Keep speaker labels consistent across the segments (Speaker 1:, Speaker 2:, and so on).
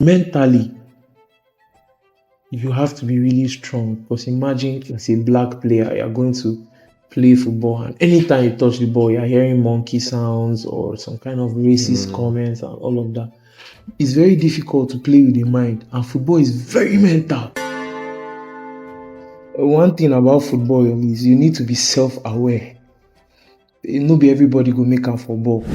Speaker 1: Mentally, you have to be really strong because imagine as a black player, you're going to play football and anytime you touch the ball, you're hearing monkey sounds or some kind of racist comments and all of that. It's very difficult to play with the mind, and football is very mental. One thing about football is you need to be self-aware. No be everybody go make am for ball.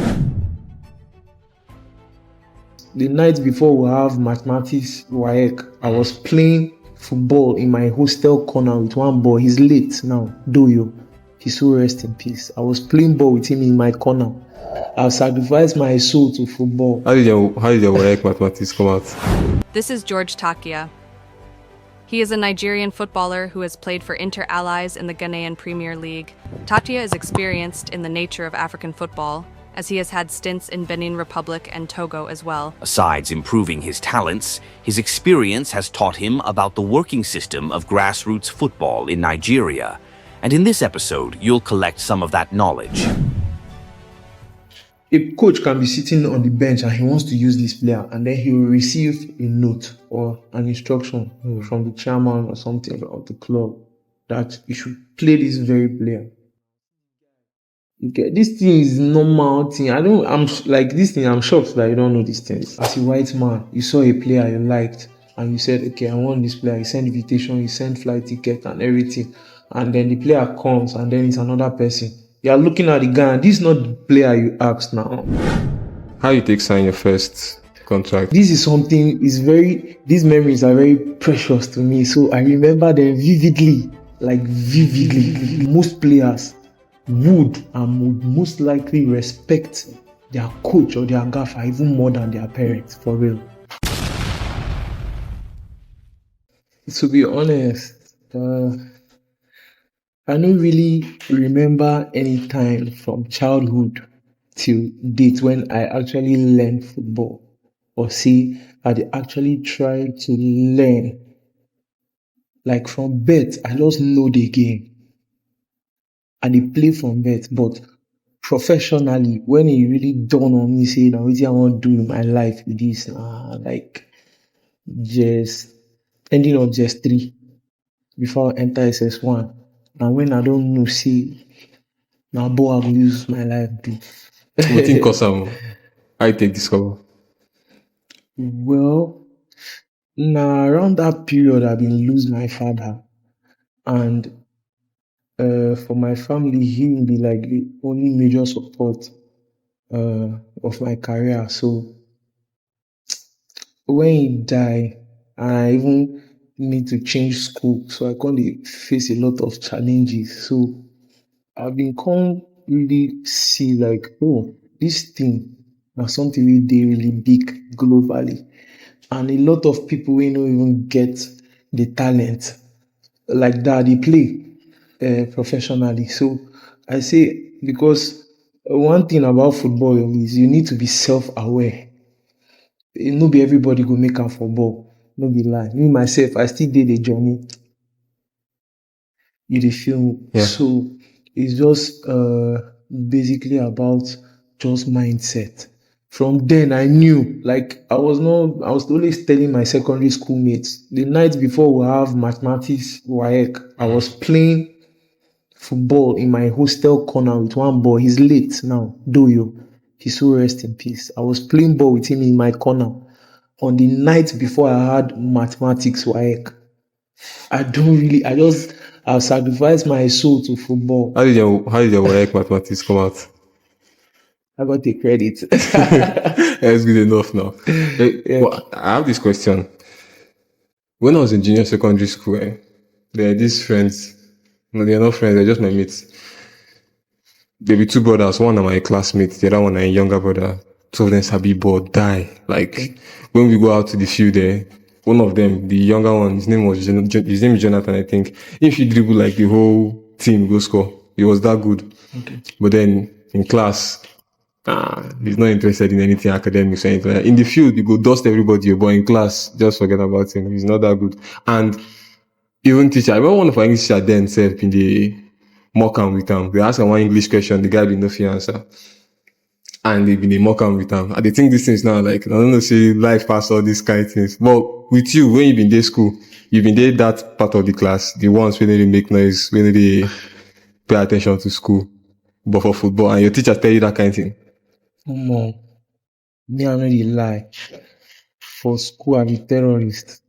Speaker 1: The night before we have mathematics WAEC, I was playing football in my hostel corner with one boy. He's late now, Doyo. He's so rest in peace. I was playing ball with him in my corner. I've sacrificed my soul to football.
Speaker 2: How did your WAEC mathematics come out?
Speaker 3: This is Jorge Tachia. He is a Nigerian footballer who has played for Inter Allies in the Ghanaian Premier League. Tachia is experienced in the nature of African football, as he has had stints in Benin Republic and Togo as well.
Speaker 4: Besides improving his talents, his experience has taught him about the working system of grassroots football in Nigeria. And in this episode, you'll collect some of that knowledge.
Speaker 1: A coach can be sitting on the bench and he wants to use this player, and then he will receive a note or an instruction from the chairman or something of the club that you should play this very player. Okay, this thing is normal thing. I'm shocked that you don't know these things. As a white man, you saw a player you liked and you said, okay, I want this player. You send invitation, you send flight ticket and everything. And then the player comes and then it's another person. You are looking at the guy and this is not the player you asked now.
Speaker 2: How you take sign your first contract?
Speaker 1: This is something, these memories are very precious to me. So I remember them vividly. Most players would most likely respect their coach or their gaffer even more than their parents, for real. To be honest, I don't really remember any time from childhood till date when I actually learned football or see I actually tried to learn. Like from birth, I just know the game. And they play from birth, but professionally, when it really dawned on me, say, now what I want to do in my life with this, just ending up just 3 before I enter SS1. And when I don't know, see, now boy, I will use my life do.
Speaker 2: What think cause I take discover?
Speaker 1: Well, now around that period, I've been losing my father, and for my family, he will be like the only major support of my career. So when he died, I even need to change school, so I can't face a lot of challenges. So I've been can't really see like, oh, this thing is something really big globally, and a lot of people we don't even get the talent like that they play professionally. So I say, because one thing about football is you need to be self-aware. No be everybody go make am for ball. No be lie. Me myself, I still did the journey. You dey feel me?
Speaker 2: Yeah.
Speaker 1: So it's just basically about just mindset. From then I knew, like I was always telling my secondary school mates, the night before we have mathematics WAEC, I was playing football in my hostel corner with one boy. He's late now, Doyo. He's so rest in peace. I was playing ball with him in my corner on the night before I had mathematics WAEC. I've sacrificed my soul to football.
Speaker 2: How did your WAEC mathematics come out?
Speaker 1: I got the credit.
Speaker 2: That's good enough now.
Speaker 1: Yeah.
Speaker 2: Well, I have this question. When I was in junior secondary school, there are these friends. No, they're not friends, they're just my mates. There be 2 brothers, one are my classmates, the other one are a younger brother. 2 of them sabi ball die. Like when we go out to the field there, one of them, the younger one, his name is Jonathan, I think. If he dribble like the whole team go score, he was that good.
Speaker 1: Okay.
Speaker 2: But then in class, he's not interested in anything academics or anything like that. In the field, you go dust everybody, but in class, just forget about him. He's not that good. And even teacher, I remember one of our English teacher then said in the mock and with him, they asked him one English question, the guy didn't know if he answer. and they've been a mock am with them. And they think these things now, like, I don't know, say life past all these kind of things. But with you, when you've been there school, you've been there that part of the class, the ones when they make noise, when they pay attention to school, but for football, and your teacher tell you that kind of thing.
Speaker 1: Come on. Me, I know the lie. For school, I'm a terrorist.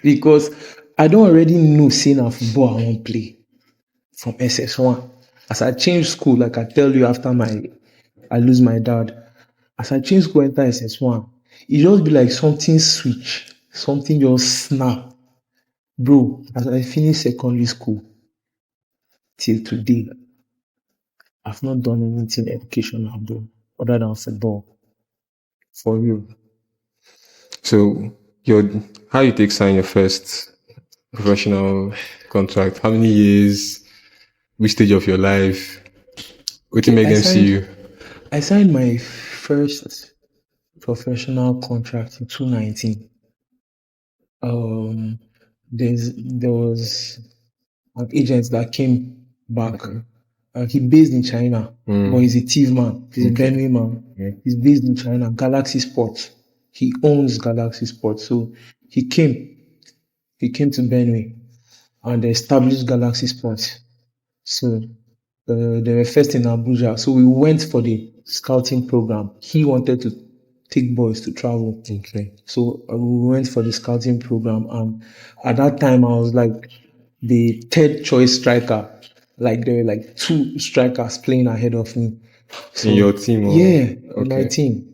Speaker 1: Because I don't already know saying a football I won't play from SS1. As I change school, like I tell you after I lose my dad. As I change school, enter SS1, it just be like something switch, something just snap. Bro, as I finish secondary school, till today, I've not done anything educational, bro, other than football. For real.
Speaker 2: So, how you take sign your first professional contract? How many years? Which stage of your life? What make them see you?
Speaker 1: I signed my first professional contract in 2019. There was an agent that came back. He based in China, but he's a thief man. He's a Benue man. He's based in China, Galaxy Sports. He owns Galaxy Sports. So he came to Benue and established Galaxy Sports. So they were first in Abuja. So we went for the scouting program. He wanted to take boys to travel.
Speaker 2: Okay.
Speaker 1: So we went for the scouting program. And at that time, I was like the third choice striker. Like there were like two strikers playing ahead of me. So,
Speaker 2: in your team?
Speaker 1: Yeah, in my team.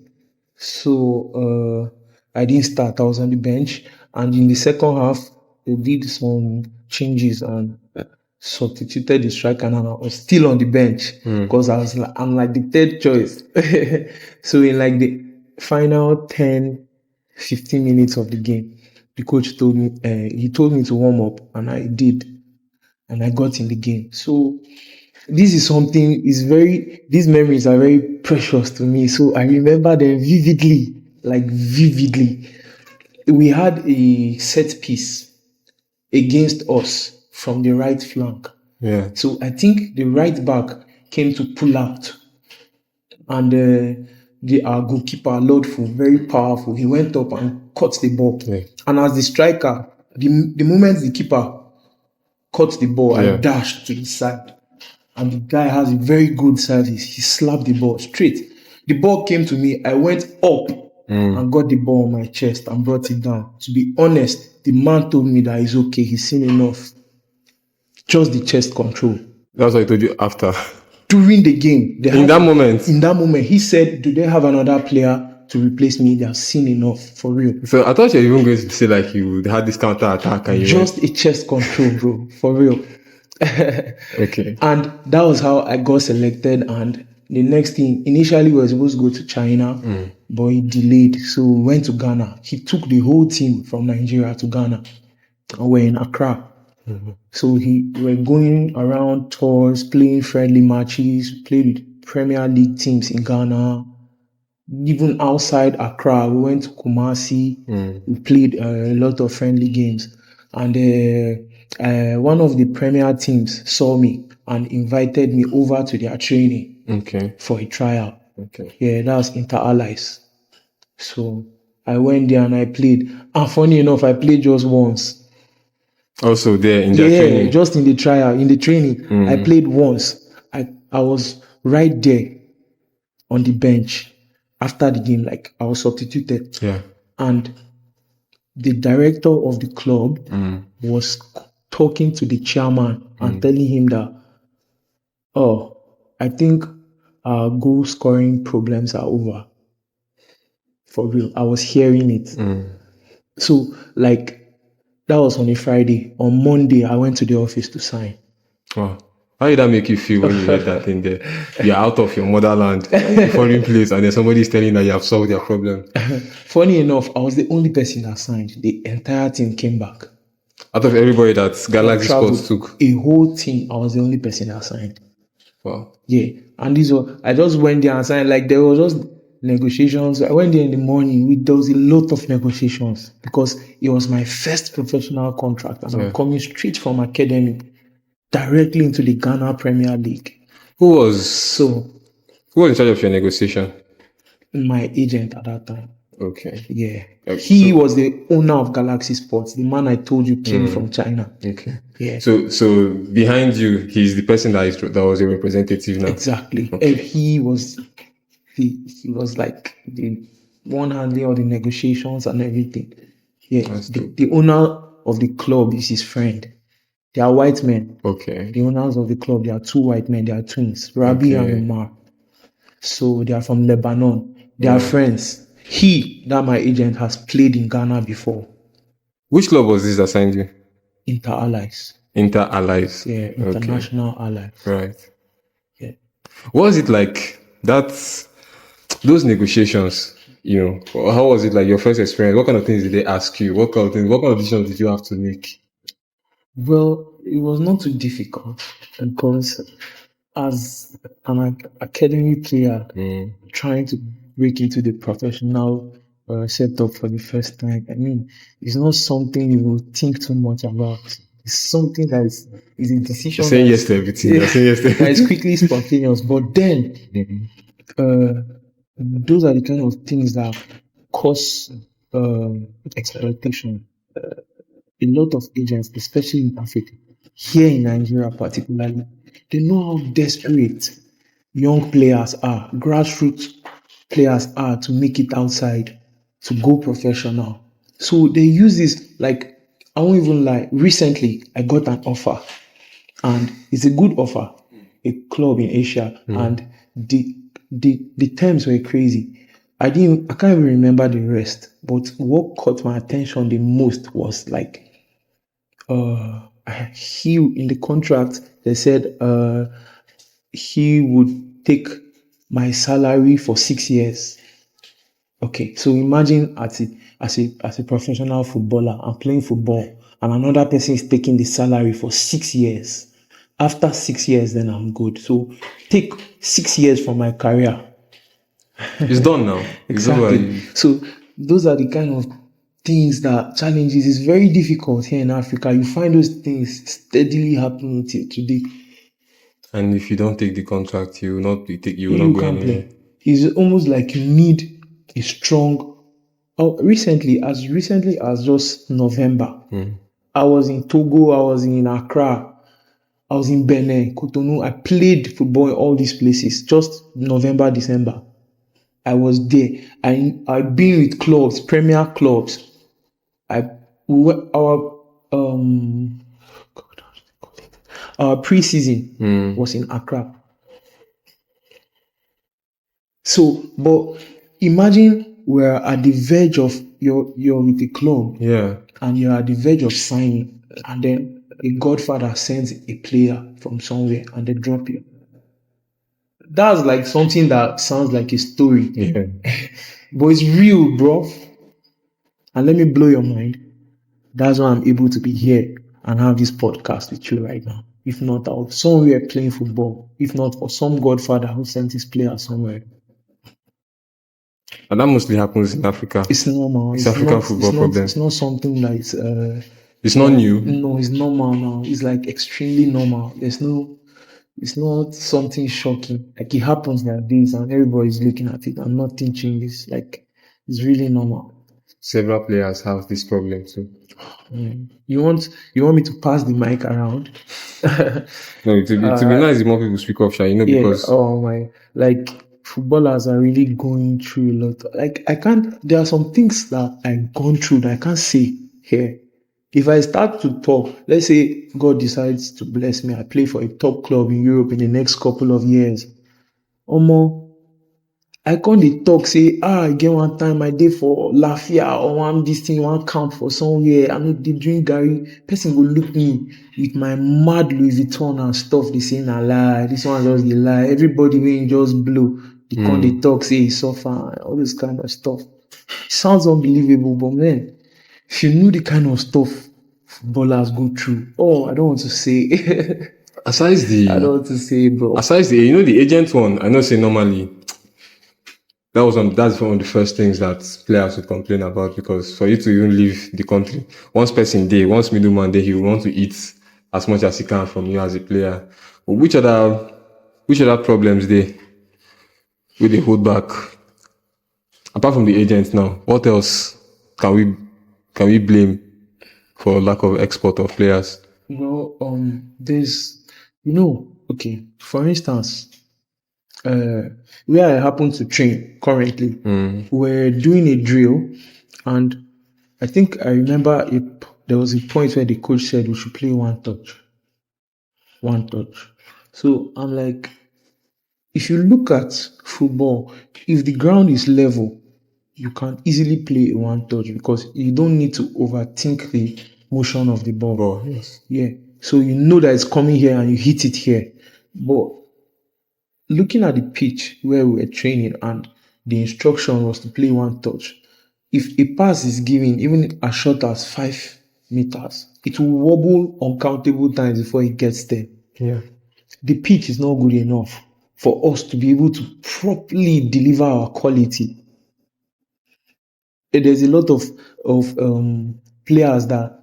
Speaker 1: So I didn't start. I was on the bench. And in the second half, they did some changes and substituted the striker, and I was still on the bench because I'm like the third choice. So in like the final 10-15 minutes of the game, the coach told me to warm up, and I did, and I got in the game. So this is something these memories are very precious to me. So I remember them vividly, like vividly. We had a set piece against us from the right flank.
Speaker 2: Yeah.
Speaker 1: So I think the right back came to pull out, and our goalkeeper, Lordful, very powerful, he went up and caught the ball.
Speaker 2: Yeah.
Speaker 1: And as the striker, the moment the keeper caught the ball, I dashed to the side. And the guy has a very good service. He slapped the ball straight. The ball came to me. I went up and got the ball on my chest and brought it down. To be honest, the man told me that it's okay. He's seen enough. Just the chest control.
Speaker 2: That's what I told you after.
Speaker 1: During the game.
Speaker 2: In that moment,
Speaker 1: he said, do they have another player to replace me? They have seen enough, for real.
Speaker 2: So I thought you were even going to say like you had this counter attack and
Speaker 1: just a chest control, bro, for real.
Speaker 2: Okay.
Speaker 1: And that was how I got selected. And the next thing, initially we were supposed to go to China, but he delayed. So we went to Ghana. He took the whole team from Nigeria to Ghana. And we're in Accra. So we're going around tours, playing friendly matches, played with Premier League teams in Ghana. Even outside Accra, we went to Kumasi. We played a lot of friendly games. And one of the Premier teams saw me and invited me over to their training for a tryout.
Speaker 2: Okay.
Speaker 1: Yeah, that was Inter-Allies. So I went there and I played. And funny enough, I played just once.
Speaker 2: Also there in their training?
Speaker 1: Yeah, just in the tryout, in the training. I played once. I was right there on the bench after the game, like I was substituted.
Speaker 2: Yeah.
Speaker 1: And the director of the club was talking to the chairman and telling him that, I think our goal scoring problems are over. For real. I was hearing it. So, like, that was on a Friday. On Monday, I went to the office to sign.
Speaker 2: Wow. How did that make you feel when you heard that in there? You're out of your motherland, a foreign place, and then somebody's telling that you have solved their problem.
Speaker 1: Funny enough, I was the only person that signed. The entire team came back.
Speaker 2: Out of everybody that Galaxy Sports took?
Speaker 1: A whole team, I was the only person that signed.
Speaker 2: Wow.
Speaker 1: Yeah. And I just went there and signed. Like, there was just negotiations. I went there in the morning. There was a lot of negotiations because it was my first professional contract. And I'm coming straight from academy directly into the Ghana Premier League.
Speaker 2: Who was Who was in charge of your negotiation?
Speaker 1: My agent at that time.
Speaker 2: Okay.
Speaker 1: Yeah.
Speaker 2: So-
Speaker 1: He was the owner of Galaxy Sports. The man I told you came from China.
Speaker 2: Okay.
Speaker 1: Yeah.
Speaker 2: So behind you, he's the person that was your representative now.
Speaker 1: Exactly.
Speaker 2: Okay.
Speaker 1: He was like the one handling all the negotiations and everything. Yeah.
Speaker 2: That's
Speaker 1: The,
Speaker 2: dope.
Speaker 1: the owner of the club is his friend. They are white men.
Speaker 2: Okay.
Speaker 1: The owners of the club, they are two white men. They are twins, Rabi and
Speaker 2: Okay.
Speaker 1: Umar. So they are from Lebanon. They are friends. That my agent, has played in Ghana before.
Speaker 2: Which club was this that signed you?
Speaker 1: Inter Allies.
Speaker 2: Inter Allies.
Speaker 1: Yeah, International Allies.
Speaker 2: Right.
Speaker 1: Yeah.
Speaker 2: What was it like? Those negotiations. How was it like your first experience? What kind of things did they ask you? What kind of decisions did you have to make?
Speaker 1: Well, it was not too difficult because as an academy player trying to break into the professional setup for the first time, I mean, it's not something you will think too much about. It's something that is a decision.
Speaker 2: Saying yes to everything.
Speaker 1: Yeah,
Speaker 2: Saying yes to
Speaker 1: that is quickly spontaneous. But then, those are the kind of things that cause exploitation. A lot of agents, especially in Africa, here in Nigeria particularly, they know how desperate young players are, grassroots players are to make it outside, to go professional. So they use this, like, I won't even lie. Recently, I got an offer, and it's a good offer, a club in Asia, and the terms were crazy. I can't even remember the rest, but what caught my attention the most was like, he in the contract they said he would take my salary for 6 years. Okay, so imagine as a professional footballer, I'm playing football, and another person is taking the salary for 6 years. After 6 years, then I'm good. So take 6 years from my career.
Speaker 2: It's done now.
Speaker 1: Exactly. So those are the kind of things that challenges. It's very difficult here in Africa. You find those things steadily happening till today.
Speaker 2: And if you don't take the contract, you will not
Speaker 1: You
Speaker 2: go
Speaker 1: can't
Speaker 2: anywhere.
Speaker 1: play. It's almost like you need a strong. Recently as just November, I was in Togo, I was in Accra, I was in Benin, Cotonou. I played football in all these places. Just November, December, I was there. I've been with clubs, premier clubs. Our preseason was in Accra. So, but imagine we're at the verge of you're with the club,
Speaker 2: Yeah.
Speaker 1: and you're at the verge of signing, and then a godfather sends a player from somewhere and they drop you. That's like something that sounds like a story,
Speaker 2: Yeah.
Speaker 1: but it's real, bro. And let me blow your mind. That's why I'm able to be here and have this podcast with you right now. If not, I was somewhere playing football. If not for some godfather who sent his player somewhere.
Speaker 2: And that mostly happens in Africa.
Speaker 1: It's normal.
Speaker 2: It's African football problem.
Speaker 1: It's not something like
Speaker 2: It's not new.
Speaker 1: No, it's normal now. It's like extremely normal. It's not something shocking. Like it happens nowadays and everybody's looking at it and nothing changes. Like it's really normal.
Speaker 2: Several players have this problem too.
Speaker 1: You want me to pass the mic around?
Speaker 2: No, it would be nice if more people speak up,
Speaker 1: Yeah.
Speaker 2: because
Speaker 1: Oh my, like footballers are really going through a lot. Like there are some things that I've gone through that I can't say here. If I start to talk, let's say God decides to bless me, I play for a top club in Europe in the next couple of years. I can't dey talk say, I get one time I did for Lafia or this thing, one camp for somewhere. I know they drink Gary. Person will look me with my mad Louis Vuitton and stuff. They say na lie. This one just dey lie. Everybody when just blow. They can't dey talk say he suffer. All this kind of stuff. It sounds unbelievable, but man, if you knew the kind of stuff footballers go through, I don't want to say.
Speaker 2: aside
Speaker 1: I don't want to say, bro.
Speaker 2: Aside the agent one, I know say normally that's one of the first things that players would complain about, because for you to even leave the country, once middleman there, he will want to eat as much as he can from you as a player. But which other problems there? with the hold back. Apart from the agents now, what else can we blame for lack of export of players?
Speaker 1: Well, there's, okay, for instance, where I happen to train currently, we're doing a drill, and I think I remember there was a point where the coach said we should play one touch. One touch. So I'm like, if you look at football, if the ground is level, you can easily play a one touch because you don't need to overthink the motion of the ball.
Speaker 2: Ball, yes.
Speaker 1: Yeah. So you know that it's coming here and you hit it here. But looking at the pitch where we were training and the instruction was to play one touch, if a pass is given, even as short as 5 meters, it will wobble uncountable times before it gets there.
Speaker 2: Yeah.
Speaker 1: The pitch is not good enough for us to be able to properly deliver our quality. There's a lot of players that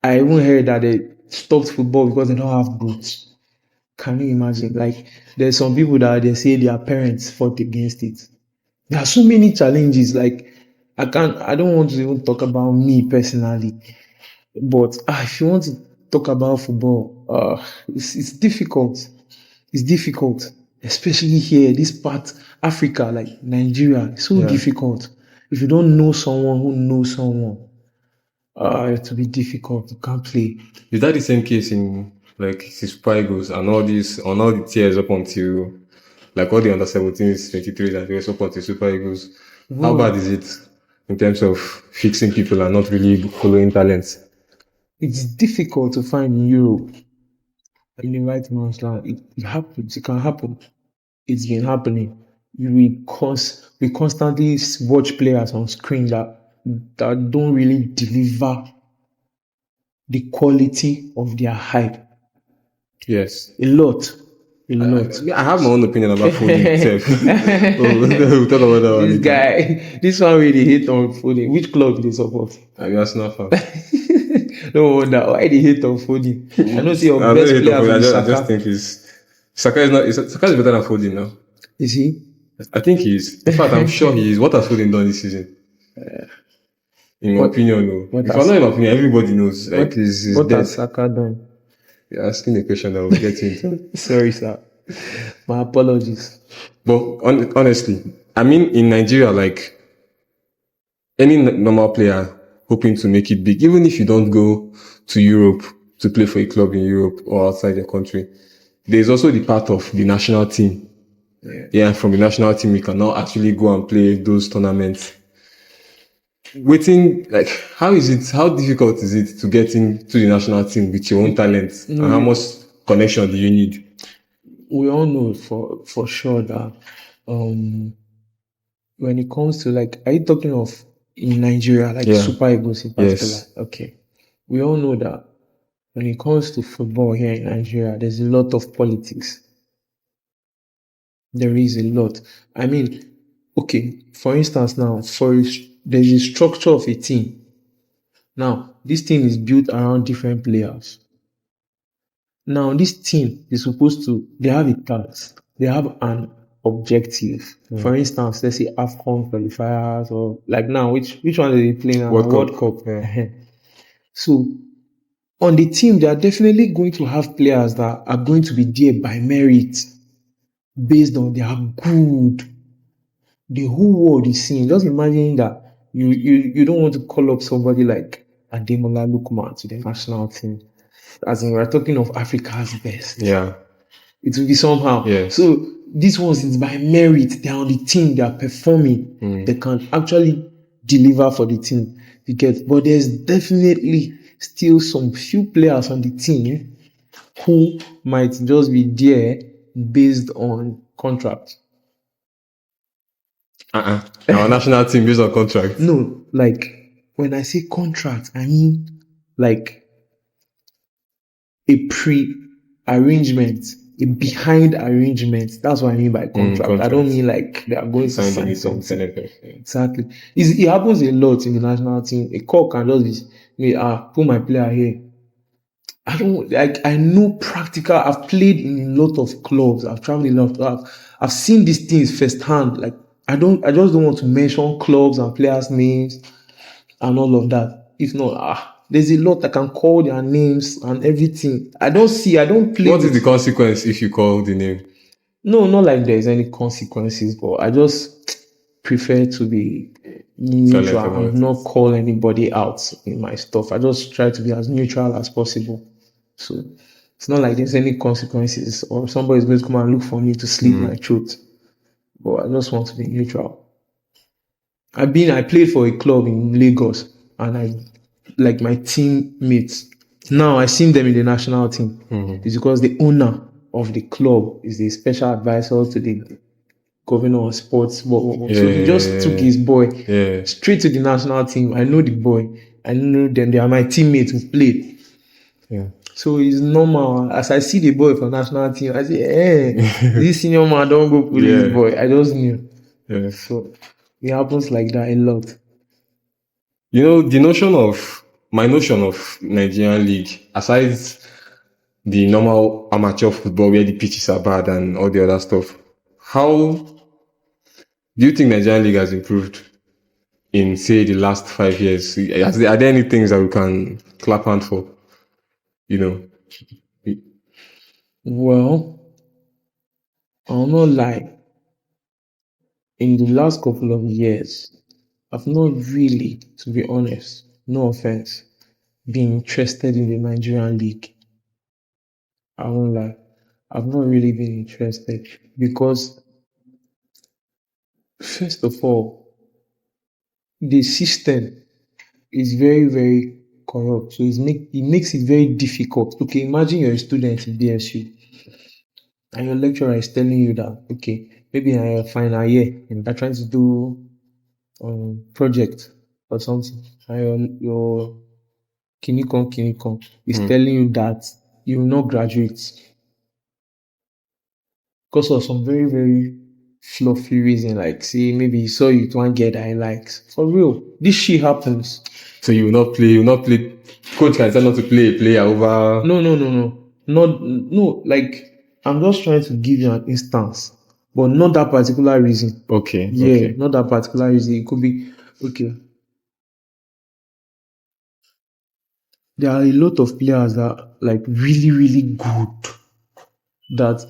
Speaker 1: I even heard that they stopped football because they don't have boots. Can you imagine? Like, there's some people that they say their parents fought against it. There are so many challenges. Like, I don't want to even talk about me personally. But if you want to talk about football, it's difficult. It's difficult, especially here, this part, Africa, like Nigeria. It's so difficult. If you don't know someone who knows someone, it will be difficult. You can't play.
Speaker 2: Is that the same case in like Super Eagles and all the tiers up until like all the under 17s, 23s, and the rest up until Super Eagles? How bad is it in terms of fixing people and not really following talents?
Speaker 1: It's difficult to find in Europe in the right man's land. It happens. It can happen. It's been happening. We constantly watch players on screen that don't really deliver the quality of their hype.
Speaker 2: Yes.
Speaker 1: A lot.
Speaker 2: I have my own opinion about Foden itself. We'll talk about that one.
Speaker 1: This guy, this one really hate on Foden. Which club do they support?
Speaker 2: I'm Arsenal fan.
Speaker 1: No wonder why they hate on Foden. I know see your
Speaker 2: I
Speaker 1: best
Speaker 2: don't hate on
Speaker 1: player
Speaker 2: Foden.
Speaker 1: is
Speaker 2: I just
Speaker 1: Saka.
Speaker 2: think Saka is better than Foden now.
Speaker 1: Is he?
Speaker 2: I think he is. In fact, I'm sure he is. What has Foden done this season? In my opinion, no. If I'm not in my opinion, everybody knows. Like, he's
Speaker 1: What
Speaker 2: dead.
Speaker 1: has Saka done?
Speaker 2: You're asking a question that we'll get into.
Speaker 1: Sorry, sir. My apologies.
Speaker 2: But honestly, I mean, in Nigeria, like, any normal player hoping to make it big, even if you don't go to Europe to play for a club in Europe or outside your country, there's also the part of the national team. Yeah, from the national team, you can now actually go and play those tournaments. Waiting, like, how difficult is it to get into the national team with your own talent? And how much connection do you need?
Speaker 1: We all know for sure that when it comes to, like, are you talking of in Nigeria, like Super Eagles in particular?
Speaker 2: Yes.
Speaker 1: Okay. We all know that when it comes to football here in Nigeria, there's a lot of politics. There is a lot. I mean, okay, for instance now, there's a structure of a team. Now, this team is built around different players. Now, this team is they have a task. They have an objective. For instance, let's say AFCON qualifiers or like now, which one are they playing now?
Speaker 2: World
Speaker 1: Cup. So, on the team, they are definitely going to have players that are going to be there by merit, based on they are good. The whole world is seeing. Just imagine that you don't want to call up somebody like Ademola Lookman to the national team. As in, we're talking of Africa's best.
Speaker 2: Yeah.
Speaker 1: It will be somehow.
Speaker 2: Yes.
Speaker 1: So this ones is by merit. They're on the team. They are performing. They can actually deliver for the team. But there's definitely still some few players on the team who might just be there based on contract.
Speaker 2: Our national team based on contract.
Speaker 1: No, like when I say contract, I mean like a pre-arrangement, a behind arrangement. That's what I mean by contract. I don't mean like they are going to sign something. Exactly. It happens a lot in the national team. A call can just be, put my player here. I know practical. I've played in a lot of clubs. I've traveled a lot. I've seen these things firsthand. Like I just don't want to mention clubs and players' names and all of that. If not, there's a lot I can call their names and everything. I don't play
Speaker 2: What is
Speaker 1: with.
Speaker 2: the consequence if you call the name?
Speaker 1: No, not like there's any consequences, but I just prefer to be neutral
Speaker 2: Silent
Speaker 1: and
Speaker 2: about
Speaker 1: not
Speaker 2: it.
Speaker 1: call anybody out in my stuff. I just try to be as neutral as possible. So it's not like there's any consequences or somebody's going to come and look for me to slit my throat. But I just want to be neutral. I played for a club in Lagos and I like my teammates. Now I seen them in the national team. It's because the owner of the club is the special advisor to the governor of sports. So he just took his boy
Speaker 2: Yeah.
Speaker 1: straight to the national team. I know the boy. I know them. They are my teammates who played.
Speaker 2: Yeah.
Speaker 1: So it's normal. As I see the boy for national team, I say, this senior man don't go pull
Speaker 2: Yeah.
Speaker 1: this boy. I just knew.
Speaker 2: Yeah.
Speaker 1: So it happens like that a lot.
Speaker 2: You know, my notion of Nigerian league, aside the normal amateur football where the pitches are bad and all the other stuff, how do you think Nigerian league has improved in, say, the last 5 years? Are there any things that we can clap hand for? You know,
Speaker 1: Well, I'll not lie. In the last couple of years, I've not really, to be honest, no offense, been interested in the Nigerian league. I won't lie. I've not really been interested because, first of all, the system is very, very corrupt. So it makes it very difficult. Okay, imagine you're a student in BSU and your lecturer is telling you that, okay, maybe in your final year and they're trying to do project or something, and your kinikon is telling you that you will not graduate because of some very, very fluffy reason, like say maybe he saw you to one girl that he likes. For real, this shit happens.
Speaker 2: so you will not play. Coach can tell not to play a player over.
Speaker 1: No. No, like I'm just trying to give you an instance, but not that particular reason.
Speaker 2: Okay.
Speaker 1: Yeah,
Speaker 2: Okay.
Speaker 1: not that particular reason. It could be okay. There are a lot of players that are like really, really good that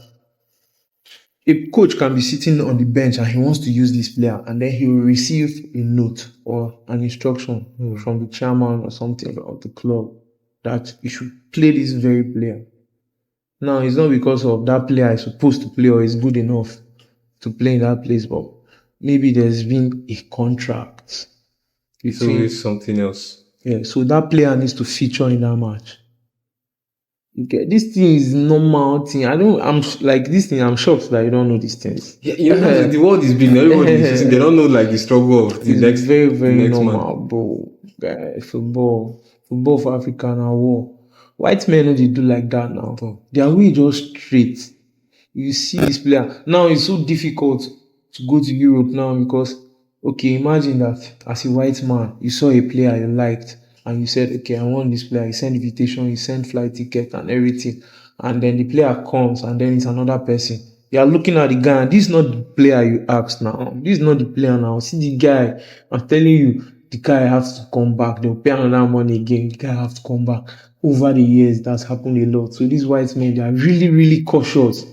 Speaker 1: a coach can be sitting on the bench and he wants to use this player, and then he will receive a note or an instruction from the chairman or something of the club that you should play this very player. Now, it's not because of that player is supposed to play or is good enough to play in that place, but maybe there's been a contract
Speaker 2: So
Speaker 1: between.
Speaker 2: it's something else.
Speaker 1: Yeah, so that player needs to feature in that match. Okay, this thing is normal thing. Like this thing. I'm shocked that you don't know these things.
Speaker 2: Yeah, you know, the world is big. Everybody is using. They don't know like the struggle of the
Speaker 1: It's
Speaker 2: next,
Speaker 1: very,
Speaker 2: the
Speaker 1: very
Speaker 2: next
Speaker 1: normal,
Speaker 2: man.
Speaker 1: bro. Football for Africa now war. White men no dey do like that now. Their way just straight. You see this player. Now it's so difficult to go to Europe now because, okay, imagine that as a white man, you saw a player you liked and you said, okay, I want this player. You send invitation, you send flight ticket and everything. And then the player comes and then it's another person. You are looking at the guy and this is not the player you asked now. This is not the player now. See the guy. I'm telling you, the guy has to come back. They'll pay another money again. The guy has to come back. Over the years, that's happened a lot. So these white men, they are really, really cautious.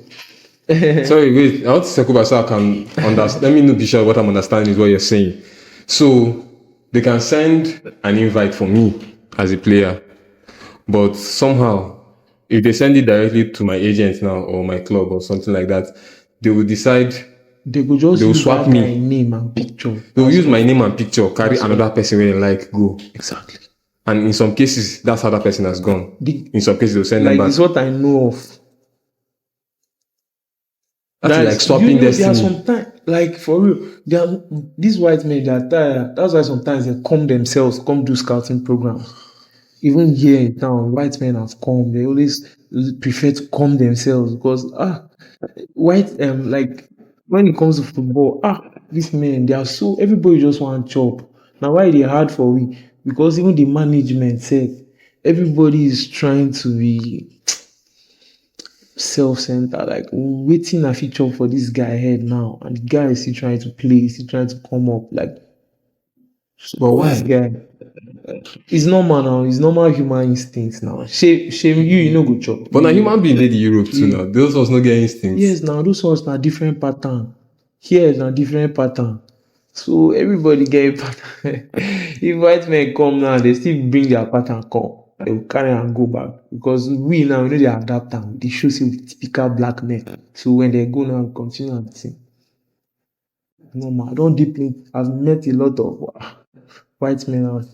Speaker 2: Sorry, wait. I want to circle back so I can understand. Let me know, be sure what I'm understanding is what you're saying. So they can send an invite for me as a player, but somehow, if they send it directly to my agent now or my club or something like that, they will decide.
Speaker 1: They will just
Speaker 2: They will
Speaker 1: use
Speaker 2: swap
Speaker 1: that
Speaker 2: me.
Speaker 1: guy name and picture.
Speaker 2: They will use my name and picture, carry another person when they like, go.
Speaker 1: Exactly.
Speaker 2: And in some cases, that's how that person has gone. In some cases, they'll send them
Speaker 1: Like
Speaker 2: back.
Speaker 1: this is what I know of.
Speaker 2: That's like swapping
Speaker 1: there are
Speaker 2: destiny.
Speaker 1: sometimes, like for real, these white men, they are tired. That's why sometimes they come themselves, come do scouting programs. Even here in town, white men have come. They always prefer to come themselves because like when it comes to football, these men, they are so everybody just want chop. Now why they hard for we? Because even the management said everybody is trying to be self-centered. Like, waiting a feature for this guy head now, and the guy is still trying to play, he's still trying to come up. Like,
Speaker 2: But
Speaker 1: this
Speaker 2: why?
Speaker 1: guy, it's normal now. It's normal human instincts now. Shame you, you know, go chop.
Speaker 2: But now human being did the Europe too now. Those was not getting instincts.
Speaker 1: Yes, now those ones are different pattern. Here na different pattern. So everybody get a pattern. If white men come now, they still bring their pattern come. They will carry and go back. Because we now we know they adapt them. They show say we typical black men. So when they go now, continue and see. Normal. I don't deeply I've met a lot of white men. I've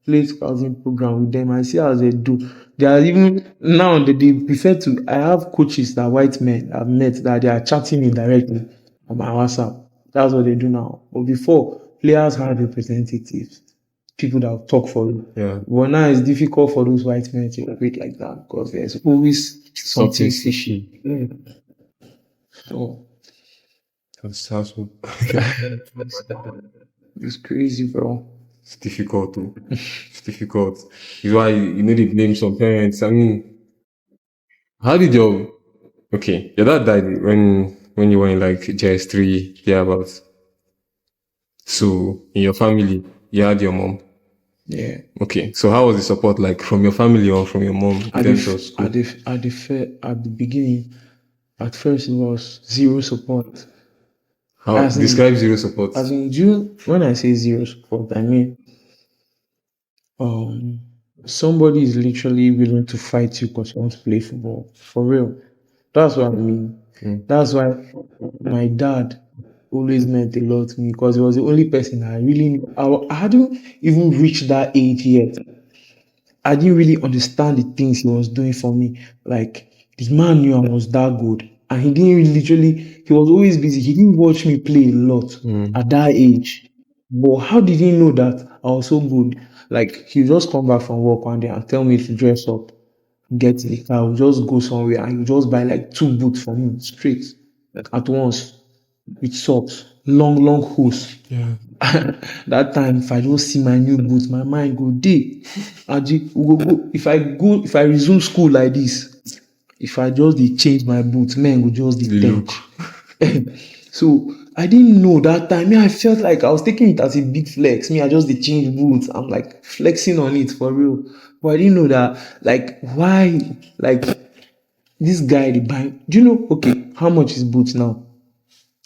Speaker 1: played scouting program with them. I see how they do. They are even now they prefer to. I have coaches that white men I've met that they are chatting me directly on my WhatsApp. That's what they do now. But before, players had representatives, people that will talk for you.
Speaker 2: Yeah.
Speaker 1: But now it's difficult for those white men to operate like that because there's always something fishy. Yeah. So
Speaker 2: That's what
Speaker 1: it's crazy, bro.
Speaker 2: it's difficult too. It's difficult. It's why you need to blame some parents. I mean, how did your your dad died when you were in like JS3 thereabouts. So in your family, you had your mom.
Speaker 1: Yeah.
Speaker 2: Okay. So how was the support like from your family or from your mom in terms of school?
Speaker 1: At the beginning, at first it was zero support.
Speaker 2: How
Speaker 1: As in-
Speaker 2: describe zero support?
Speaker 1: As in June, when I say zero support, I mean somebody is literally willing to fight you because you want to play football. For real. That's what I mean. That's why my dad always meant a lot to me because he was the only person I really knew. I hadn't even reached that age yet. I didn't really understand the things he was doing for me. Like, this man knew I was that good. And he didn't really he was always busy. He didn't watch me play a lot at that age. But how did he know that I was so good? Like, he would just come back from work one day and tell me to dress up, get in the car, I would just go somewhere and he would just buy like 2 boots for me straight at once with socks, long hose.
Speaker 2: Yeah.
Speaker 1: That time, if I just see my new boots, my mind go day. We go. If I resume school like this, if I just dey change my boots, men go just dey
Speaker 2: Look.
Speaker 1: tench. So I didn't know that time. Me, I felt like I was taking it as a big flex. Me, I just dey change boots. I'm like flexing on it for real. But I didn't know that, like, why, like, this guy dey buy. Do you know? Okay, how much is boots now?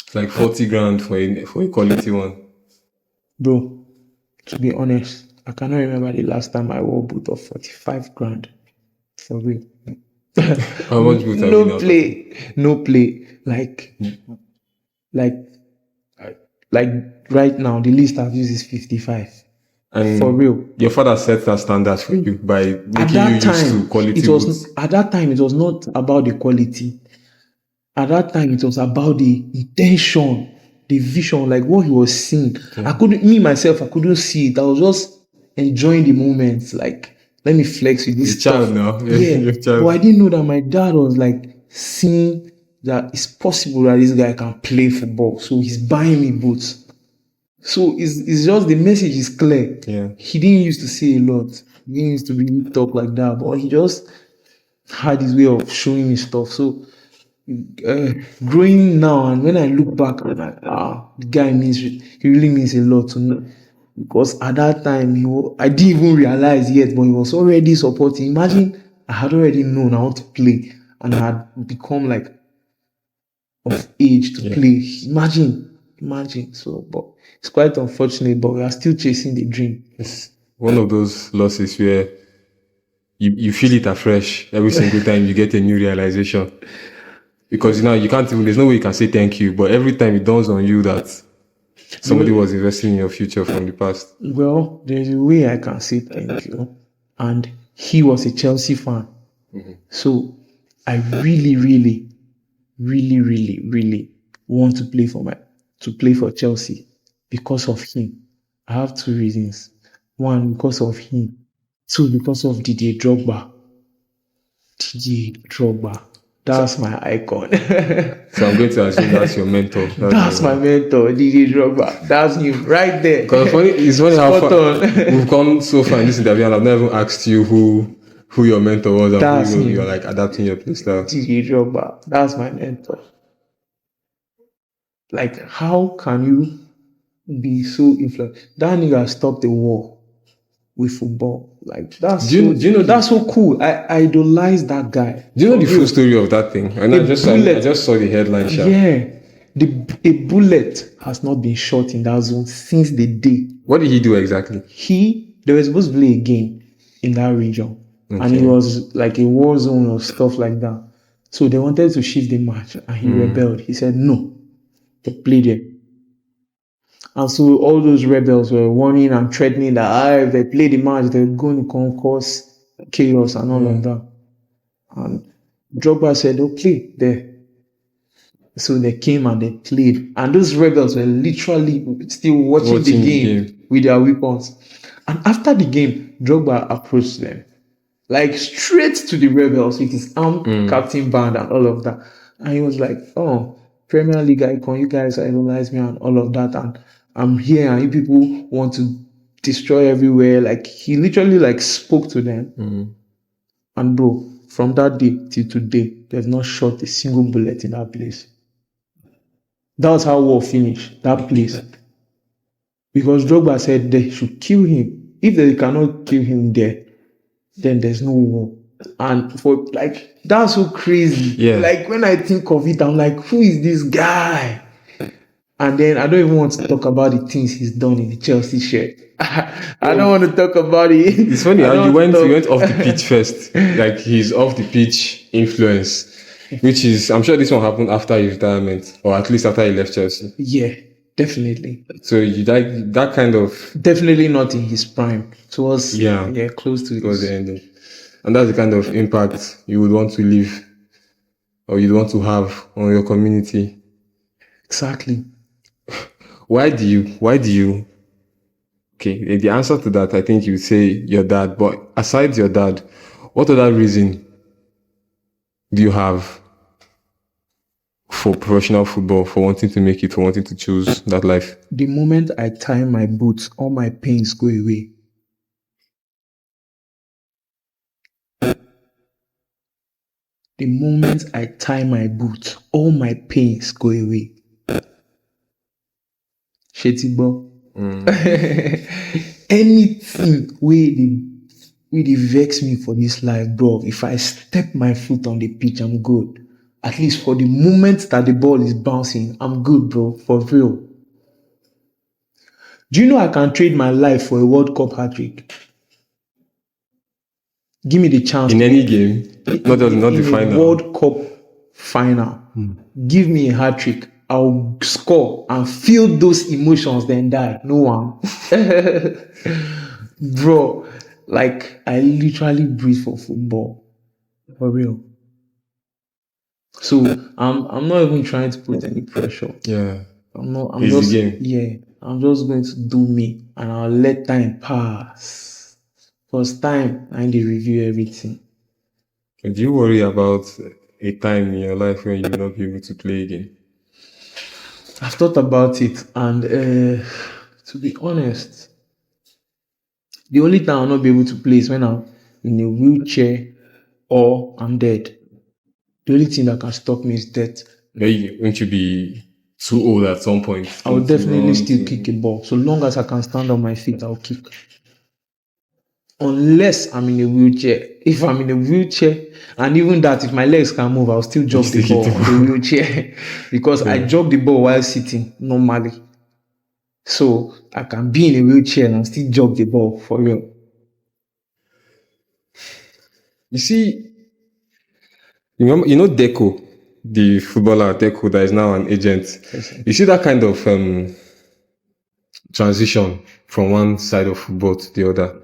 Speaker 2: It's like 40 grand for a quality one.
Speaker 1: Bro, to be honest, I cannot remember the last time I wore a boot of 45 grand. For real.
Speaker 2: How much boot have you now?
Speaker 1: No play. Like right now, the least I've used is 55.
Speaker 2: And
Speaker 1: For real.
Speaker 2: your father set that standard for you by
Speaker 1: At
Speaker 2: making you
Speaker 1: that
Speaker 2: used to
Speaker 1: time,
Speaker 2: quality
Speaker 1: it was
Speaker 2: boots.
Speaker 1: at that time it was not about the quality. At that time, it was about the intention, the vision, like what he was seeing. I couldn't see it. I was just enjoying the moment. Like, let me flex with this
Speaker 2: Your child
Speaker 1: stuff.
Speaker 2: now.
Speaker 1: Yeah.
Speaker 2: Your child.
Speaker 1: But I didn't know that my dad was like seeing that it's possible that this guy can play football. So he's buying me boots. So it's just the message is clear.
Speaker 2: Yeah.
Speaker 1: He didn't used to say a lot. He didn't used to really talk like that. But he just had his way of showing me stuff. So growing now, and when I look back, I'm like, the guy he really means a lot to me. Because at that time, I didn't even realize yet, but he was already supporting. Imagine I had already known how to play and I had become like of age to play. Imagine. So, but it's quite unfortunate, but we are still chasing the dream.
Speaker 2: It's one of those losses where you feel it afresh every single time you get a new realization. Because you can't even, there's no way you can say thank you, but every time it dawns on you that somebody was investing in your future from the past.
Speaker 1: Well, there's a way I can say thank you. And he was a Chelsea fan. So I really, really, really, really, really want to play for Chelsea because of him. I have 2 reasons. 1, because of him. 2, because of Didier Drogba. That's my icon.
Speaker 2: So I'm going to assume that's your mentor.
Speaker 1: That's my mentor, Didier Drogba. That's him right there.
Speaker 2: Because it's funny how
Speaker 1: Spot
Speaker 2: far
Speaker 1: on.
Speaker 2: we've gone so far in this interview, and I've never asked you who who your mentor was and
Speaker 1: That's
Speaker 2: who
Speaker 1: him.
Speaker 2: you're like adapting your play style.
Speaker 1: DJ Drogba. That's my mentor. Like, how can you be so influenced? That nigga stopped the war with football. Like, that's
Speaker 2: Do you know
Speaker 1: that's so cool. I idolize that guy.
Speaker 2: Do you know the
Speaker 1: For
Speaker 2: full
Speaker 1: real.
Speaker 2: story of that thing? And I just saw the headline. Sha.
Speaker 1: Yeah. A bullet has not been shot in that zone since the day.
Speaker 2: What did he do exactly?
Speaker 1: They were supposed to play a game in that region. And it was like a war zone or stuff like that. So they wanted to shift the match and he rebelled. He said no, to play there. And so all those rebels were warning and threatening that if they play the match, they're going to cause chaos and all of that. And Drogba said, they'll play there. So they came and they played. And those rebels were literally still watching the game with their weapons. And after the game, Drogba approached them. Like straight to the rebels with his captain band and all of that. And he was like, oh, Premier League icon, you guys idolize me and all of that. And I'm here and you people want to destroy everywhere. Like he literally like spoke to them. And bro, from that day till today, they've not shot a single bullet in that place. That's how war finished, that place. Because Drogba said they should kill him. If they cannot kill him there, then there's no war. And for like, that's so crazy.
Speaker 2: Yeah.
Speaker 1: Like when I think of it, I'm like, who is this guy? And then I don't even want to talk about the things he's done in the Chelsea shirt. I don't want to talk about it.
Speaker 2: It's funny how you went off the pitch first. Like his off the pitch influence. Which is, I'm sure this one happened after his retirement, or at least after he left Chelsea.
Speaker 1: Yeah, definitely.
Speaker 2: So you that kind of
Speaker 1: definitely not in his prime. It was close to
Speaker 2: towards the ending, and that's the kind of impact you would want to leave, or you'd want to have on your community.
Speaker 1: Exactly.
Speaker 2: Why do you? Okay, the answer to that, I think you would say your dad. But aside your dad, what other reason do you have for professional football, for wanting to make it, for wanting to choose that life?
Speaker 1: The moment I tie my boots, all my pains go away. The moment I tie my boots, all my pains go away. Shetibo. Anything where they vex me for this life, bro. If I step my foot on the pitch, I'm good. At least for the moment that the ball is bouncing, I'm good, bro. For real. Do you know I can trade my life for a World Cup hat-trick? Give me the chance.
Speaker 2: In any game, not the final.
Speaker 1: World Cup final. Give me a hat-trick. I'll score and feel those emotions, then die. No one. Bro, like, I literally breathe for football. For real. So, I'm not even trying to put any pressure.
Speaker 2: Yeah.
Speaker 1: I'm
Speaker 2: It's
Speaker 1: just,
Speaker 2: the game.
Speaker 1: yeah, I'm just going to do me and I'll let time pass. Because time, I need to review everything.
Speaker 2: Do you worry about a time in your life when you will not be able to play again?
Speaker 1: I've thought about it, and to be honest, the only time I'll not be able to play is when I'm in a wheelchair or I'm dead. The only thing that can stop me is death.
Speaker 2: Won't you be too old at some point?
Speaker 1: I will definitely still kick a ball. So long as I can stand on my feet, I'll kick. Unless I'm in a wheelchair. If I'm in a wheelchair, and even that, if my legs can move, I'll still jog the ball on the wheelchair. Because I jog the ball while sitting normally. So I can be in a wheelchair and still jog the ball for real.
Speaker 2: You see, you know Deco, the footballer Deco that is now an agent.
Speaker 1: Yes.
Speaker 2: You see that kind of transition from one side of football to the other.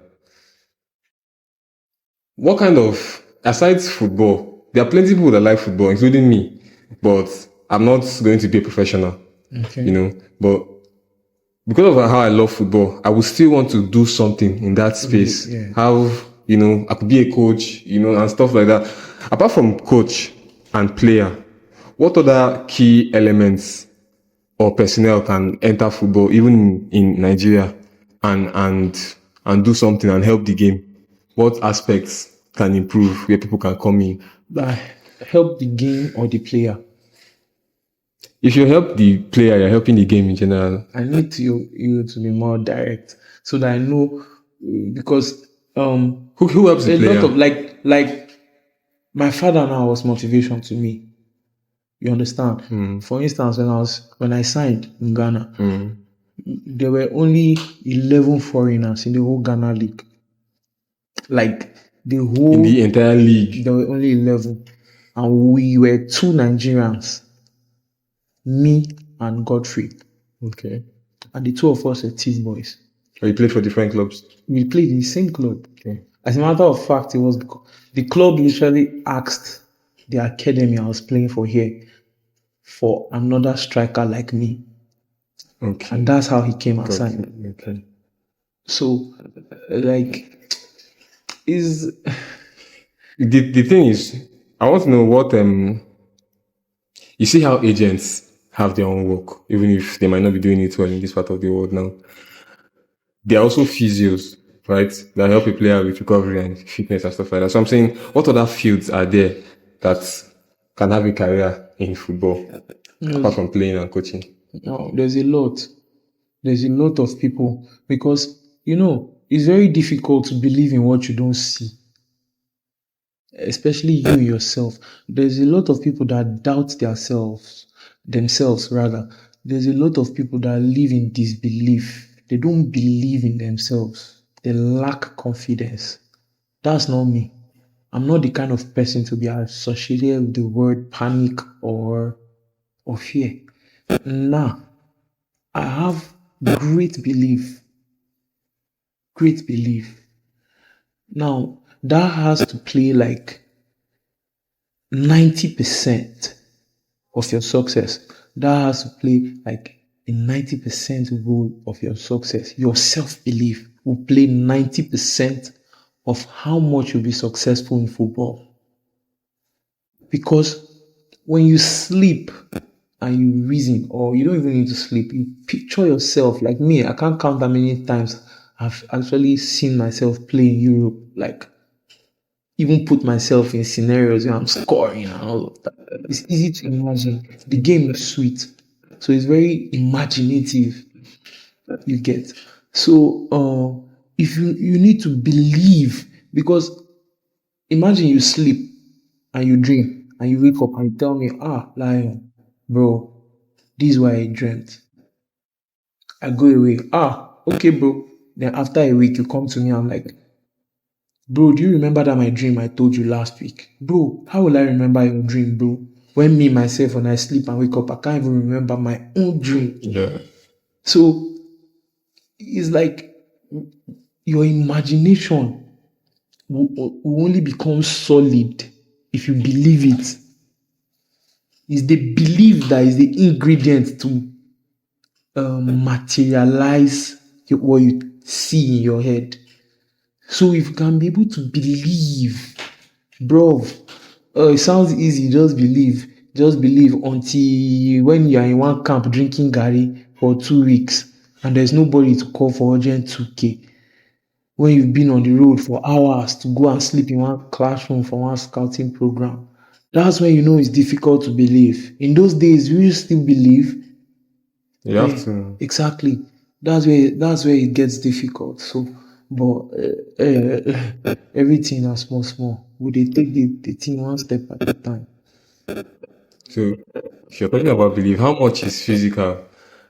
Speaker 2: What kind of, aside football, there are plenty of people that like football, including me, but I'm not going to be a professional,
Speaker 1: Okay.
Speaker 2: you know, but because of how I love football, I would still want to do something in that space.
Speaker 1: Yeah.
Speaker 2: I could be a coach, and stuff like that. Apart from coach and player, what other key elements or personnel can enter football, even in Nigeria, and do something and help the game? What aspects can improve, where people can come in?
Speaker 1: But help the game or the player.
Speaker 2: If you help the player, you're helping the game in general.
Speaker 1: I need you to be more direct so that I know because
Speaker 2: Who helps the
Speaker 1: a
Speaker 2: player?
Speaker 1: lot of like my father now was motivation to me. You understand? For instance, when I signed in Ghana, there were only 11 foreigners in the whole Ghana league. Like the whole
Speaker 2: In the entire league.
Speaker 1: there were only 11, and we were two Nigerians, me and Godfrey,
Speaker 2: Okay.
Speaker 1: and the two of us were team boys.
Speaker 2: Or you played for different clubs?
Speaker 1: We played in the same club.
Speaker 2: Okay.
Speaker 1: As a matter of fact, it was the club literally asked the academy I was playing for here for another striker like me,
Speaker 2: Okay.
Speaker 1: and that's how he came
Speaker 2: Got
Speaker 1: assigned.
Speaker 2: you. Okay.
Speaker 1: So, like, is
Speaker 2: The thing is, I want to know what you see how agents have their own work, even if they might not be doing it well in this part of the world now. There are also physios, right, that help a player with recovery and fitness and stuff like that. So I'm saying, what other fields are there that can have a career in football apart from playing and coaching?
Speaker 1: no, there's a lot. There's a lot of people because it's very difficult to believe in what you don't see, especially you yourself. There's a lot of people that doubt themselves rather. There's a lot of people that live in disbelief. They don't believe in themselves. They lack confidence. That's not me. I'm not the kind of person to be associated with the word panic or fear. Nah, I have great belief. Great belief. Now, that has to play like 90% of your success. That has to play like a 90% role of your success. Your self-belief will play 90% of how much you'll be successful in football. Because when you sleep and you reason, or you don't even need to sleep, you picture yourself like me. I can't count how many times I've actually seen myself play in Europe, like even put myself in scenarios where I'm scoring and all of that. It's easy to imagine. The game is sweet. So it's very imaginative, you get. So if you need to believe, because imagine you sleep and you dream and you wake up and you tell me, Lion, bro, this is why I dreamt. I go away. Okay, bro. Then after a week, you come to me. I'm like, bro, do you remember that my dream I told you last week? Bro, how will I remember your dream, bro? When me, myself, when I sleep and wake up, I can't even remember my own dream.
Speaker 2: Yeah.
Speaker 1: So it's like your imagination will only become solid if you believe it. It's the belief that is the ingredient to materialize what you see in your head. So if you can be able to believe, bro, it sounds easy, just believe. Just believe until when you are in one camp drinking Gary for 2 weeks and there's nobody to call for urgent 2K. When you've been on the road for hours to go and sleep in one classroom for one scouting program. That's when you know it's difficult to believe. In those days, will you still believe?
Speaker 2: You have to.
Speaker 1: Exactly. That's where it gets difficult. So, but everything is small. Would they take the thing one step at a time?
Speaker 2: So if you're talking about belief, how much is physical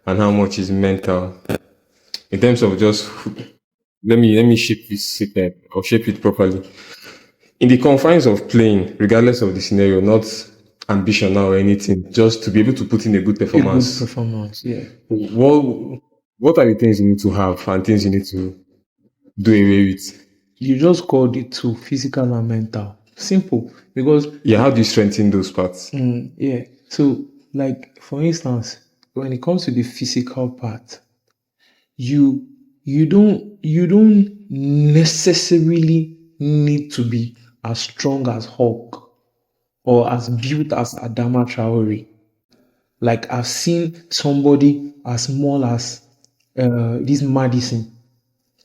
Speaker 2: and how much is mental? In terms of just let me shape this statement or shape it properly. In the confines of playing, regardless of the scenario, not ambition or anything, just to be able to put in a good
Speaker 1: A good
Speaker 2: performance.
Speaker 1: performance, yeah.
Speaker 2: What are the things you need to have and things you need to do away with?
Speaker 1: You just called it two, physical and mental. Simple. Because
Speaker 2: Yeah, how do you strengthen those parts?
Speaker 1: yeah. So, like for instance, when it comes to the physical part, you don't necessarily need to be as strong as Hulk or as built as Adama Traore. Like I've seen somebody as small as this Madison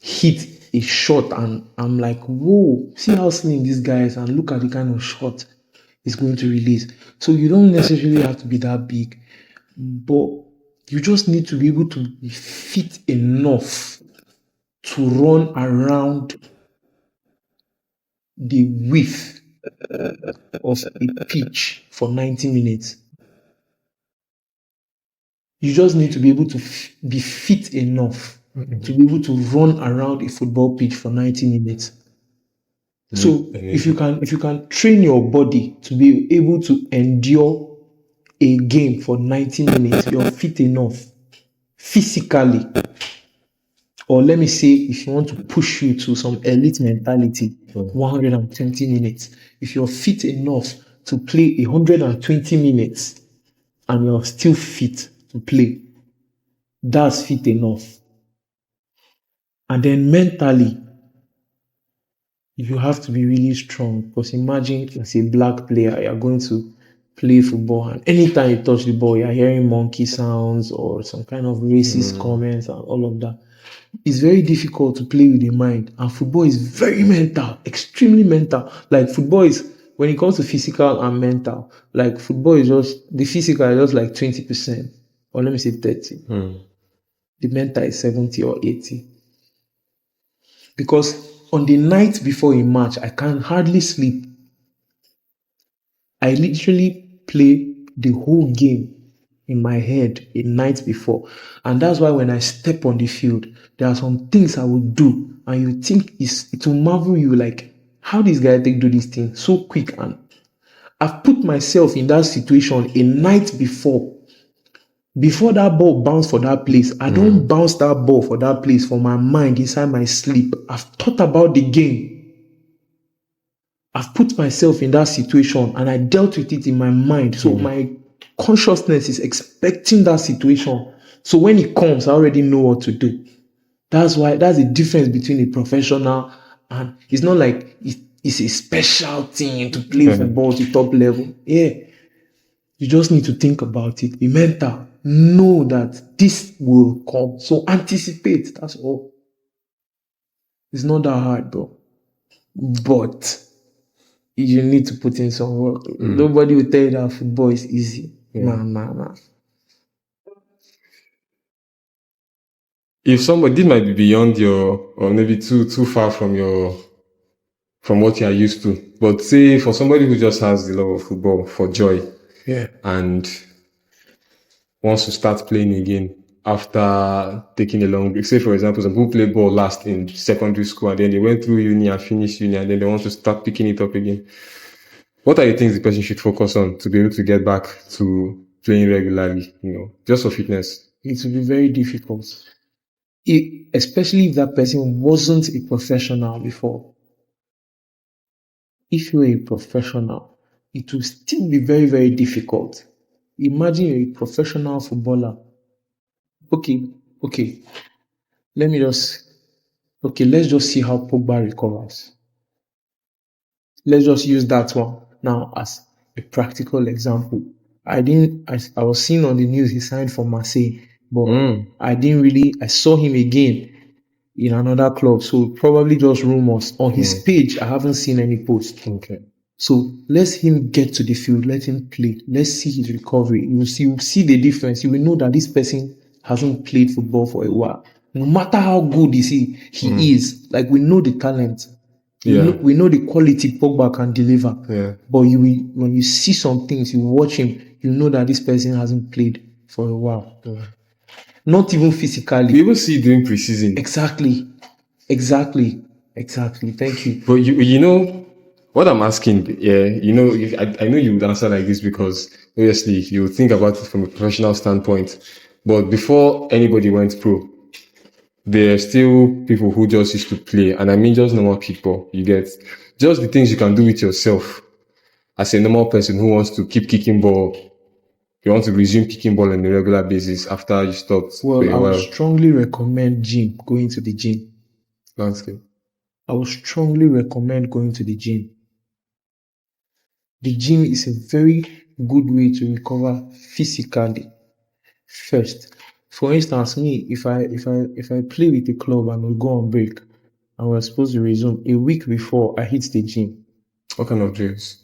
Speaker 1: hit a shot and I'm like, whoa, see how slim this guy is and look at the kind of shot he's going to release. So you don't necessarily have to be that big, but you just need to be able to be fit enough to run around the width of a pitch for 90 minutes. You just need to be able to be fit enough to be able to run around a football pitch for 90 minutes. So if you can train your body to be able to endure a game for 90 minutes, you're fit enough physically. Or let me say, if you want to push you to some elite mentality, 120 minutes. If you're fit enough to play 120 minutes and you're still fit to play, that's fit enough. And then mentally, you have to be really strong, because imagine as a black player, you're going to play football, and anytime you touch the ball, you're hearing monkey sounds or some kind of racist comments and all of that. It's very difficult to play with the mind, and football is very mental, extremely mental. Like football is, when it comes to physical and mental, like football is just, the physical is just like 20%, or let me say 30. The mental is 70 or 80. Because on the night before a match, I can hardly sleep. I literally play the whole game in my head a night before. And that's why when I step on the field, there are some things I will do, and you think it will marvel you, like, how this guy do this thing so quick. And I've put myself in that situation a night before. Before that ball bounce for that place, I don't bounce that ball for that place for my mind inside my sleep. I've thought about the game. I've put myself in that situation and I dealt with it in my mind. So my consciousness is expecting that situation. So when it comes, I already know what to do. That's the difference between a professional and, it's not like it's a special thing to play football to top level. Yeah. You just need to think about it. Be mental. Know that this will come. So anticipate. That's all. It's not that hard, bro. But you need to put in some work. Nobody will tell you that football is easy. Nah.
Speaker 2: If somebody, this might be beyond your, or maybe too far from what you are used to. But say for somebody who just has the love of football for joy, and wants to start playing again after taking a long break. Say for example, some people play ball last in secondary school and then they went through uni and finished uni and then they want to start picking it up again. What are the things the person should focus on to be able to get back to playing regularly, just for fitness?
Speaker 1: It will be very difficult. Especially if that person wasn't a professional before. If you're a professional, it will still be very, very difficult. Imagine you're a professional footballer. Okay. Let's just see how Pogba recovers. Let's just use that one now as a practical example. I was seeing on the news he signed for Marseille, but I saw him again in another club. So probably just rumors. On his page, I haven't seen any post.
Speaker 2: Okay.
Speaker 1: So let him get to the field, let him play. Let's see his recovery. You'll see the difference. You will know that this person hasn't played football for a while. No matter how good he is, like, we know the talent. We know the quality Pogba can deliver.
Speaker 2: Yeah.
Speaker 1: But when you see some things, you watch him, you know that this person hasn't played for a while.
Speaker 2: Yeah.
Speaker 1: Not even physically.
Speaker 2: We even see during preseason.
Speaker 1: Exactly. Thank you.
Speaker 2: But you know what I'm asking, I know you would answer like this because obviously you would think about it from a professional standpoint. But before anybody went pro, there are still people who just used to play, and I mean just normal people. You get just the things you can do with yourself as a normal person who wants to keep kicking ball. You want to resume kicking ball on a regular basis after you stopped.
Speaker 1: Well, I would strongly recommend going to the gym.
Speaker 2: Landscape.
Speaker 1: I would strongly recommend going to the gym. The gym is a very good way to recover physically. First, for instance, me, if I play with a club and we go on break, and we were supposed to resume. A week before, I hit the gym.
Speaker 2: What kind of drills?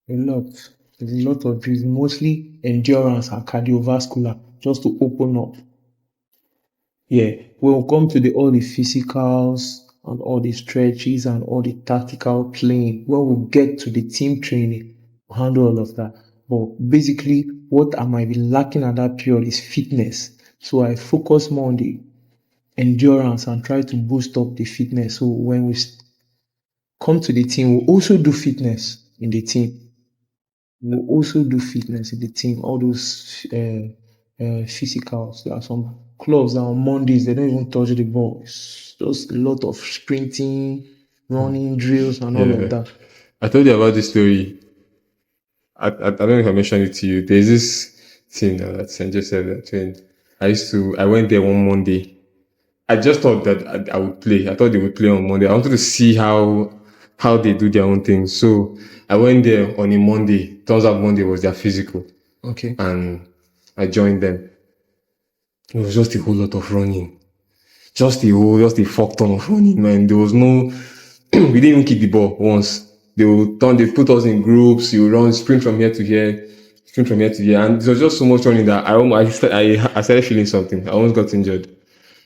Speaker 1: A lot. A lot of drills, mostly endurance and cardiovascular, just to open up. Yeah, we'll come to all the physicals and all the stretches and all the tactical playing. When we get to the team training, we'll handle all of that. But basically, what I might be lacking at that period is fitness. So I focus more on the endurance and try to boost up the fitness. So when we come to the team, we'll also do fitness in the team. All those physicals. There are some clubs that on Mondays they don't even touch the ball. It's just a lot of sprinting, running drills, and all of that.
Speaker 2: I told you about this story. I don't know if I mentioned it to you. There's this thing at St. Joseph that I went there one Monday. I just thought that I would play. I thought they would play on Monday. I wanted to see how they do their own thing. So I went there on a Monday. Turns out Monday was their physical.
Speaker 1: Okay.
Speaker 2: And I joined them. It was just a whole lot of running. Just a fuck ton of running, man. There was no, we didn't even kick the ball once. They put us in groups. You run, sprint from here to here, and there was just so much running that I started feeling something. I almost got injured,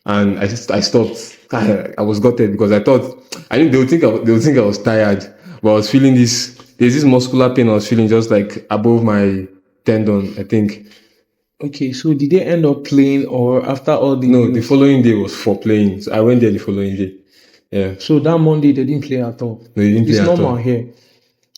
Speaker 2: and I stopped. I was gutted because I thought they would think I was tired, but I was feeling this. There's this muscular pain I was feeling just like above my tendon, I think.
Speaker 1: Okay, so did they end up playing or after all the...
Speaker 2: No, the following day was for playing. So I went there the following day. Yeah.
Speaker 1: So that Monday they didn't play at all.
Speaker 2: No, they didn't play at all.
Speaker 1: It's normal here.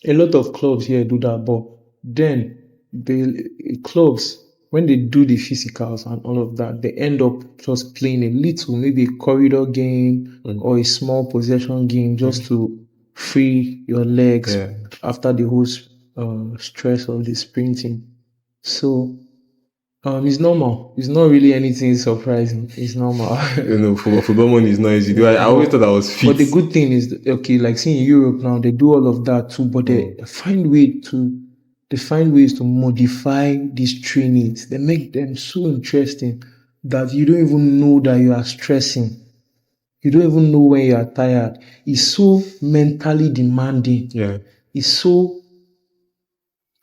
Speaker 1: A lot of clubs here do that, but then the clubs, when they do the physicals and all of that, they end up just playing a little, maybe a corridor game or a small possession game just to free your legs after the whole stress of the sprinting. So it's normal. It's not really anything surprising. It's normal.
Speaker 2: Football money is not easy. I always thought I was fit.
Speaker 1: But the good thing is, okay, like seeing Europe now, they do all of that too, but they find ways to modify these trainings. They make them so interesting that you don't even know that you are stressing. You don't even know when you are tired. It's so mentally demanding.
Speaker 2: Yeah.
Speaker 1: It's so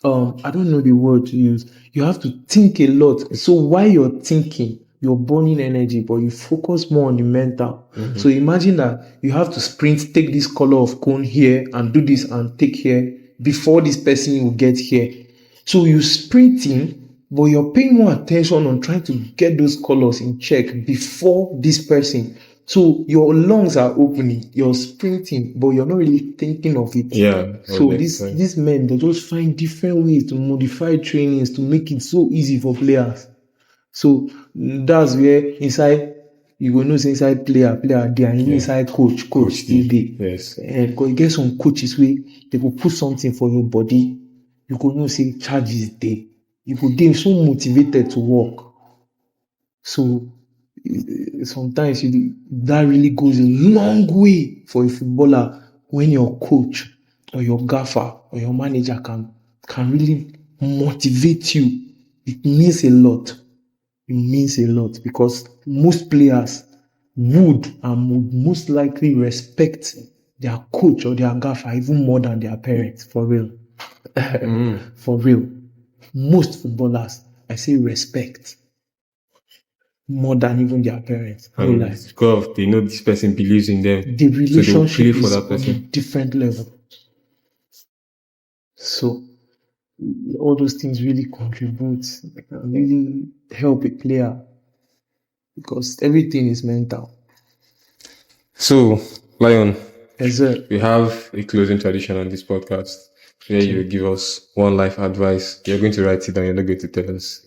Speaker 1: I don't know the word to use. You have to think a lot. So while you're thinking, you're burning energy, but you focus more on the mental. Mm-hmm. So imagine that you have to sprint, take this color of cone here and do this and take here before this person will get here. So you're sprinting, but you're paying more attention on trying to get those colors in check before this person. So your lungs are opening, you're sprinting, but you're not really thinking of it.
Speaker 2: Yeah.
Speaker 1: So these men, they just find different ways to modify trainings to make it so easy for players. So that's where inside, you go know inside player there, and inside coach still there.
Speaker 2: Yes.
Speaker 1: Because you get some coaches where they will put something for your body. You could know say charge is there. You could be so motivated to work. So sometimes that really goes a long way for a footballer when your coach or your gaffer or your manager can really motivate you. It means a lot. It means a lot because most players would most likely respect their coach or their gaffer even more than their parents, for real. For real. Most footballers, I say respect more than even their parents.
Speaker 2: Because they know this person believes in them.
Speaker 1: The relationship
Speaker 2: for
Speaker 1: is
Speaker 2: that person.
Speaker 1: on a different level. So all those things really contribute and really help a player because everything is mental.
Speaker 2: So, Lion,
Speaker 1: yes, sir.
Speaker 2: We have a closing tradition on this podcast where you give us one life advice. You're going to write it down, you're not going to tell us.